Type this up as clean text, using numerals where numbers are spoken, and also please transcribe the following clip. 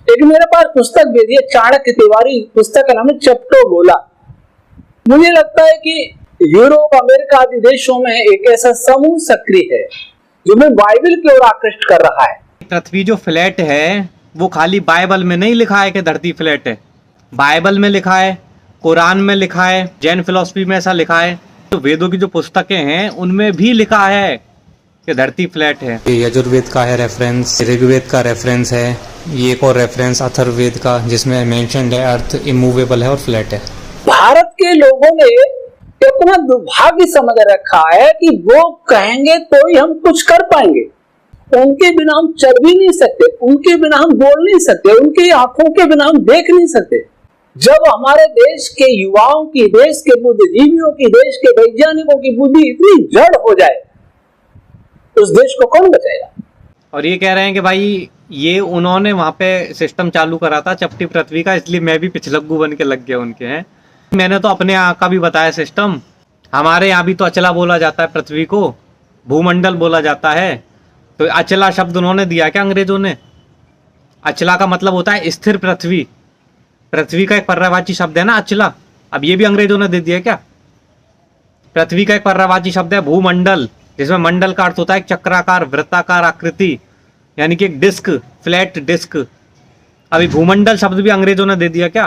एक मेरे पास पुस्तक भेजी है चाणक्य तिवारी, पुस्तक का नाम है चपटो गोला। मुझे लगता है कि यूरोप, अमेरिका आदि देशों में एक ऐसा समूह सक्रिय है जो हमें बाइबल की ओर आकृष्ट कर रहा है। पृथ्वी जो फ्लैट है वो खाली बाइबल में नहीं लिखा है कि धरती फ्लैट है, बाइबल में लिखा है, कुरान में लिखा है, जैन फिलॉसफी में ऐसा लिखा है, तो वेदों की जो पुस्तकें हैं उनमें भी लिखा है कि धरती फ्लैट है। यजुर्वेद का है रेफरेंस, ऋग्वेद का रेफरेंस है, ये एक और रेफरेंस अथर्ववेद का जिसमें मेंशन्ड है अर्थ इमूवेबल है और फ्लैट है। भारत के लोगों ने इतना दुर्भाग्य समझ रखा है कि वो कहेंगे तो ही हम कुछ कर पाएंगे, उनके बिना हम चल भी नहीं सकते, उनके बिना हम बोल नहीं सकते, उनकी आंखों के बिना हम देख नहीं सकते। जब हमारे देश के युवाओं की, देश के बुद्धिजीवियों की, देश के वैज्ञानिकों की बुद्धि इतनी जड़ हो जाए उस देश को कौन बचाएगा। और ये कह रहे हैं कि भाई ये उन्होंने वहां पे सिस्टम चालू करा था चपटी पृथ्वी का, इसलिए मैं भी पिछलग्गू बन के लग गया उनके। हैं मैंने तो अपने यहाँ का भी बताया सिस्टम। हमारे यहाँ भी तो अचला बोला जाता है, पृथ्वी को भूमंडल बोला जाता है। तो अचला शब्द उन्होंने दिया क्या अंग्रेजों ने? अचला का मतलब होता है स्थिर पृथ्वी, पृथ्वी का एक पर्यायवाची शब्द है ना अचला। अब ये भी अंग्रेजों ने दे दिया क्या? पृथ्वी का एक पर्यायवाची शब्द है भूमंडल, जिसमें मंडल का अर्थ होता है एक चक्राकार वृत्ताकार आकृति, यानी कि एक डिस्क, फ्लैट डिस्क। अभी भूमंडल शब्द भी अंग्रेजों ने दे दिया क्या?